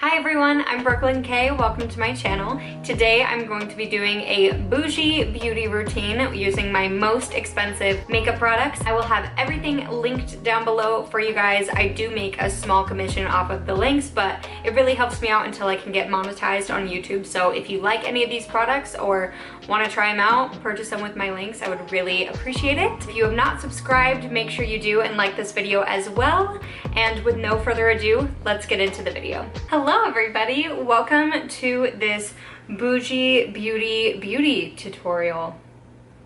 Hi everyone, I'm Brooklyn Kaye. Welcome to my channel. Today I'm going to be doing a bougie beauty routine using my most expensive makeup products. I will have everything linked down below for you guys. I do make a small commission off of the links, but it really helps me out until I can get monetized on YouTube. So if you like any of these products or want to try them out, purchase them with my links. I would really appreciate it. If you have not subscribed, make sure you do and like this video as well. And with no further ado, let's get into the video. Hello everybody, welcome to this bougie beauty tutorial.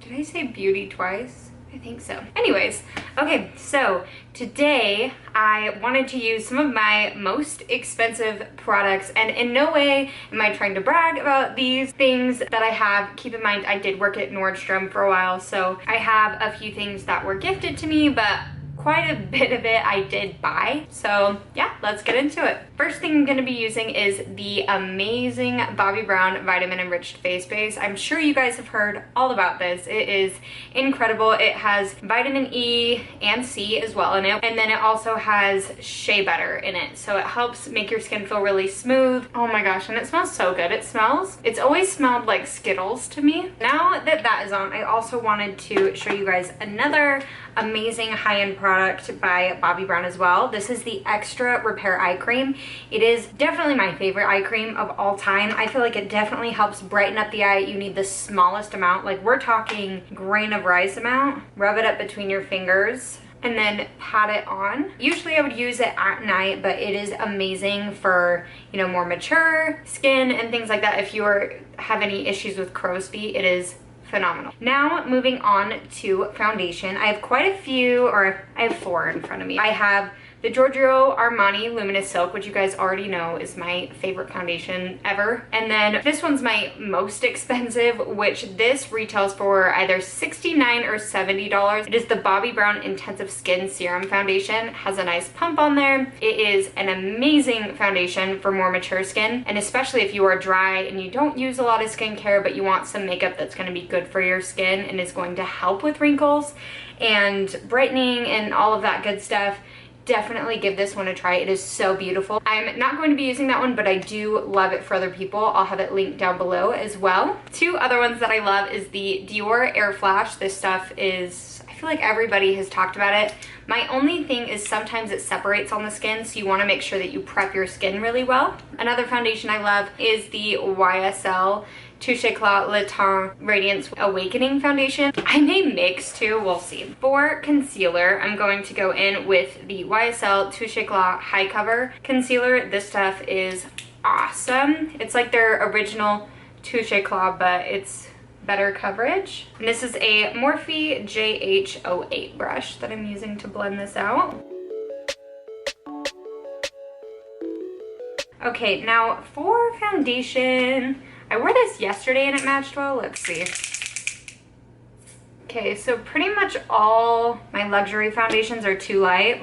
Did I say beauty twice? I think so. Anyways, okay, so today I wanted to use some of my most expensive products, and in no way am I trying to brag about these things that I have. Keep in mind, I did work at Nordstrom for a while, so I have a few things that were gifted to me, but quite a bit of it I did buy. So yeah, let's get into it. First thing I'm going to be using is the amazing Bobbi Brown Vitamin Enriched Face Base. I'm sure you guys have heard all about this. It is incredible. It has vitamin E and C as well in it. And then it also has shea butter in it. So it helps make your skin feel really smooth. Oh my gosh, and it smells so good. It's always smelled like Skittles to me. Now that that is on, I also wanted to show you guys another amazing high-end product by Bobbi Brown as well. This is the Extra Repair Eye Cream. It is definitely my favorite eye cream of all time. I feel like it definitely helps brighten up the eye. You need the smallest amount, like we're talking grain of rice amount. Rub it up between your fingers and then pat it on. Usually I would use it at night, but it is amazing for, you know, more mature skin and things like that. If you have any issues with crow's feet, it is phenomenal. Now moving on to foundation. I have quite a few, or I have four in front of me. I have the Giorgio Armani Luminous Silk, which you guys already know is my favorite foundation ever. And then this one's my most expensive, which this retails for either $69 or $70. It is the Bobbi Brown Intensive Skin Serum Foundation. It has a nice pump on there. It is an amazing foundation for more mature skin, and especially if you are dry and you don't use a lot of skincare, but you want some makeup that's going to be good for your skin and is going to help with wrinkles and brightening and all of that good stuff. Definitely give this one a try. It is so beautiful. I'm not going to be using that one, but I do love it for other people. I'll have it linked down below as well. Two other ones that I love is the Dior Air Flash. This stuff is, I feel like everybody has talked about it. My only thing is sometimes it separates on the skin, so you want to make sure that you prep your skin really well. Another foundation I love is the YSL Touche Éclat Le Teint Radiance Awakening Foundation. I may mix two, we'll see. For concealer, I'm going to go in with the YSL Touche Éclat High Cover Concealer. This stuff is awesome. It's like their original Touche Éclat, but it's better coverage. And this is a Morphe JH08 brush that I'm using to blend this out. Okay, now for foundation, I wore this yesterday and it matched well. Let's see. Okay, so pretty much all my luxury foundations are too light,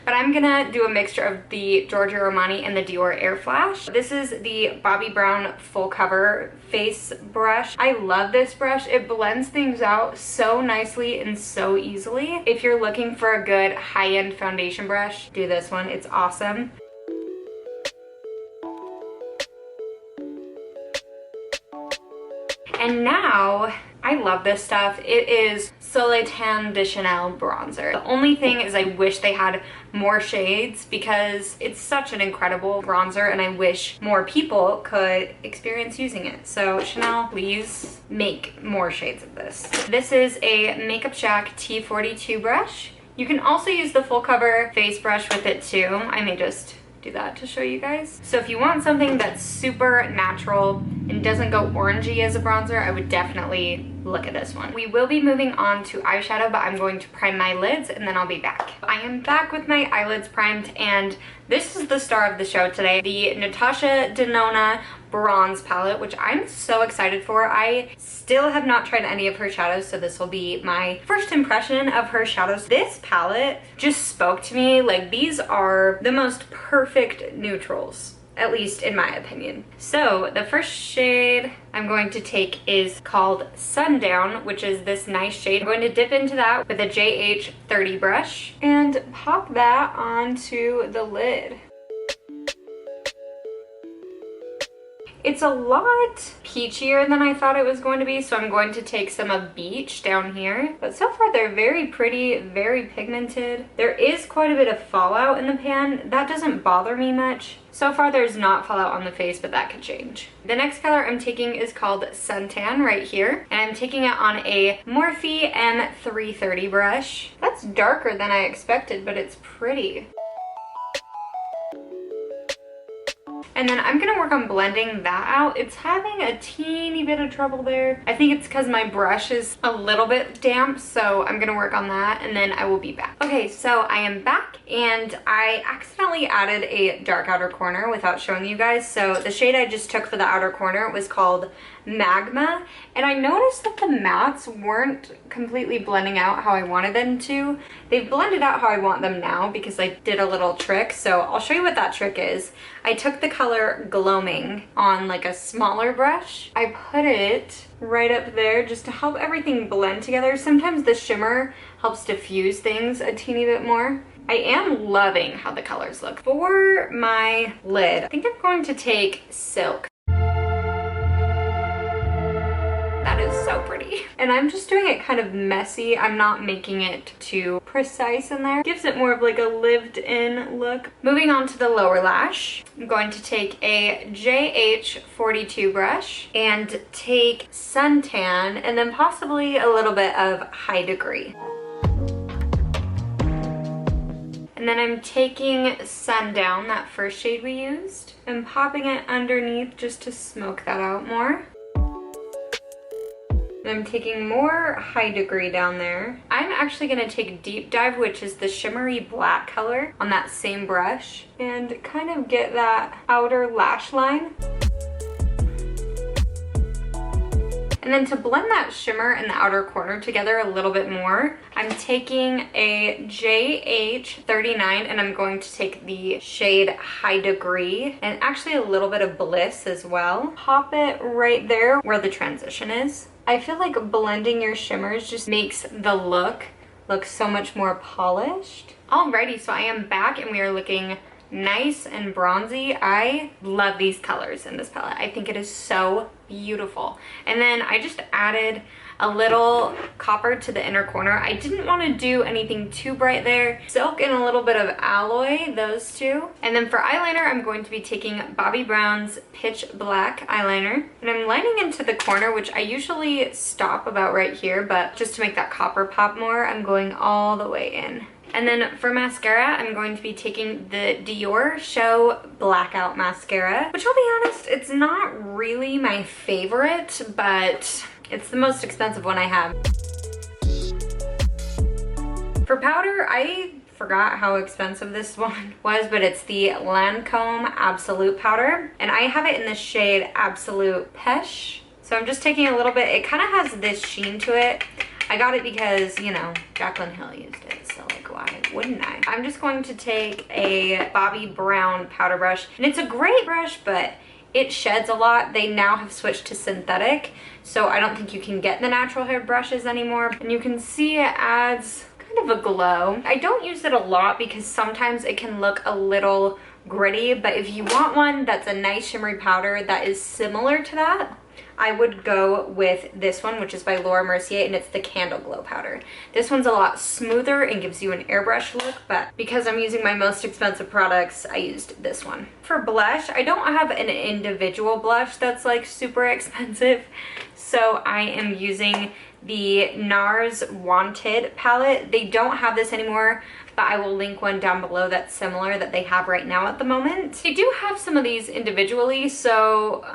but I'm gonna do a mixture of the Giorgio Armani and the Dior Air Flash. This is the Bobbi Brown Full Cover Face Brush. I love this brush. It blends things out so nicely and so easily. If you're looking for a good high-end foundation brush, do this one. It's awesome. And now, I love this stuff. It is Soleil de Chanel bronzer. The only thing is I wish they had more shades because it's such an incredible bronzer and I wish more people could experience using it. So Chanel, please make more shades of this. This is a Makeup Shack T42 brush. You can also use the full cover face brush with it too. I may just do that to show you guys. So if you want something that's super natural and doesn't go orangey as a bronzer, I would definitely look at this one. We will be moving on to eyeshadow, but I'm going to prime my lids and then I'll be back. I am back with my eyelids primed, and this is the star of the show today, the Natasha Denona bronze palette, which I'm so excited for. I still have not tried any of her shadows, so this will be my first impression of her shadows. This palette just spoke to me. Like, these are the most perfect neutrals, at least in my opinion. So the first shade I'm going to take is called Sundown, which is this nice shade. I'm going to dip into that with a JH30 brush and pop that onto the lid. It's a lot peachier than I thought it was going to be, so I'm going to take some of Beach down here. But so far they're very pretty, very pigmented. There is quite a bit of fallout in the pan. That doesn't bother me much. So far there's not fallout on the face, but that could change. The next color I'm taking is called Suntan right here, and I'm taking it on a Morphe M330 brush. That's darker than I expected, but it's pretty. And then I'm gonna work on blending that out. It's having a teeny bit of trouble there. I think it's because my brush is a little bit damp, so I'm gonna work on that and then I will be back. Okay, so I am back and I accidentally added a dark outer corner without showing you guys. So the shade I just took for the outer corner was called Magma, and I noticed that the mattes weren't completely blending out how I wanted them to. They've blended out how I want them now because I did a little trick, so I'll show you what that trick is. I took the color Gloaming on like a smaller brush. I put it right up there just to help everything blend together. Sometimes the shimmer helps diffuse things a teeny bit more. I am loving how the colors look. For my lid, I think I'm going to take Silk. That is so pretty. And I'm just doing it kind of messy. I'm not making it too precise in there. Gives it more of like a lived in look. Moving on to the lower lash, I'm going to take a JH42 brush and take Suntan and then possibly a little bit of High Degree. And then I'm taking Sundown, that first shade we used, and popping it underneath just to smoke that out more. I'm taking more High Degree down there. I'm actually gonna take Deep Dive, which is the shimmery black color, on that same brush and kind of get that outer lash line. And then to blend that shimmer and the outer corner together a little bit more, I'm taking a JH39 and I'm going to take the shade High Degree and actually a little bit of Bliss as well. Pop it right there where the transition is. I feel like blending your shimmers just makes the look so much more polished. Alrighty, so I am back and we are looking nice and bronzy. I love these colors in this palette. I think it is so beautiful. And then I just added a little copper to the inner corner. I didn't want to do anything too bright there. Silk and a little bit of Alloy, those two. And then for eyeliner, I'm going to be taking Bobbi Brown's Pitch Black eyeliner. And I'm lining into the corner, which I usually stop about right here, but just to make that copper pop more, I'm going all the way in. And then for mascara, I'm going to be taking the Dior Show Blackout Mascara, which I'll be honest, it's not really my favorite, but it's the most expensive one I have. For powder, I forgot how expensive this one was, but it's the Lancome Absolute Powder, and I have it in the shade Absolute Pesh. So I'm just taking a little bit. It kind of has this sheen to it. I got it because, you know, Jaclyn Hill used it, so like why wouldn't I? I'm just going to take a Bobbi Brown powder brush, and it's a great brush, but it sheds a lot. They now have switched to synthetic, so I don't think you can get the natural hair brushes anymore. And you can see it adds kind of a glow. I don't use it a lot because sometimes it can look a little gritty, but if you want one that's a nice shimmery powder that is similar to that, I would go with this one, which is by Laura Mercier, and it's the Candle Glow powder. This one's a lot smoother and gives you an airbrush look, but because I'm using my most expensive products, I used this one. For blush, I don't have an individual blush that's like super expensive, so I am using the NARS Wanted palette. They don't have this anymore, but I will link one down below that's similar that they have right now at the moment. They do have some of these individually, so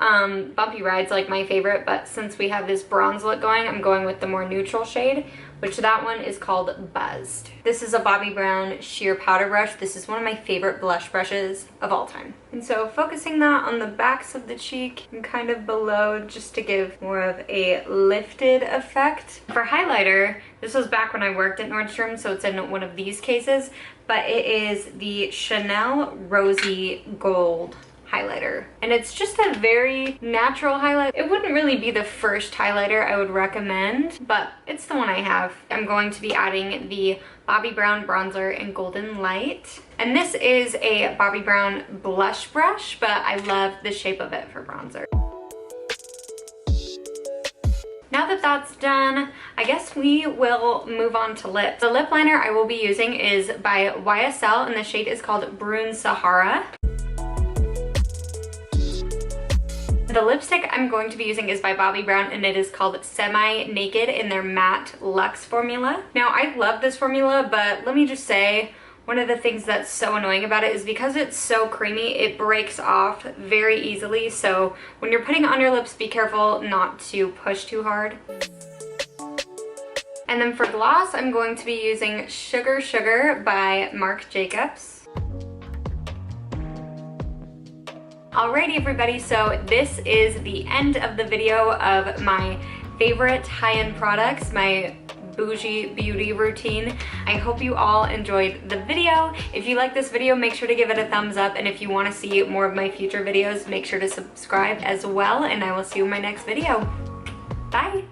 Bumpy Ride's like my favorite, but since we have this bronze look going, I'm going with the more neutral shade, which that one is called Buzzed. This is a Bobbi Brown sheer powder brush. This is one of my favorite blush brushes of all time. And so focusing that on the backs of the cheek and kind of below just to give more of a lifted effect. For highlighter, this was back when I worked at Nordstrom, so it's in one of these cases, but it is the Chanel Rosy Gold highlighter. And it's just a very natural highlight. It wouldn't really be the first highlighter I would recommend, but it's the one I have. I'm going to be adding the Bobbi Brown bronzer in Golden Light. And this is a Bobbi Brown blush brush, but I love the shape of it for bronzer. Now that that's done, I guess we will move on to lips. The lip liner I will be using is by YSL and the shade is called Brune Sahara. The lipstick I'm going to be using is by Bobbi Brown and it is called Semi Naked in their matte luxe formula. Now I love this formula, but let me just say, one of the things that's so annoying about it is because it's so creamy, it breaks off very easily. So when you're putting it on your lips, be careful not to push too hard. And then for gloss, I'm going to be using Sugar Sugar by Marc Jacobs. Alrighty everybody, so this is the end of the video of my favorite high-end products, my Bougie beauty routine. I hope you all enjoyed the video. If you like this video, make sure to give it a thumbs up, and if you want to see more of my future videos, make sure to subscribe as well, and I will see you in my next video. Bye!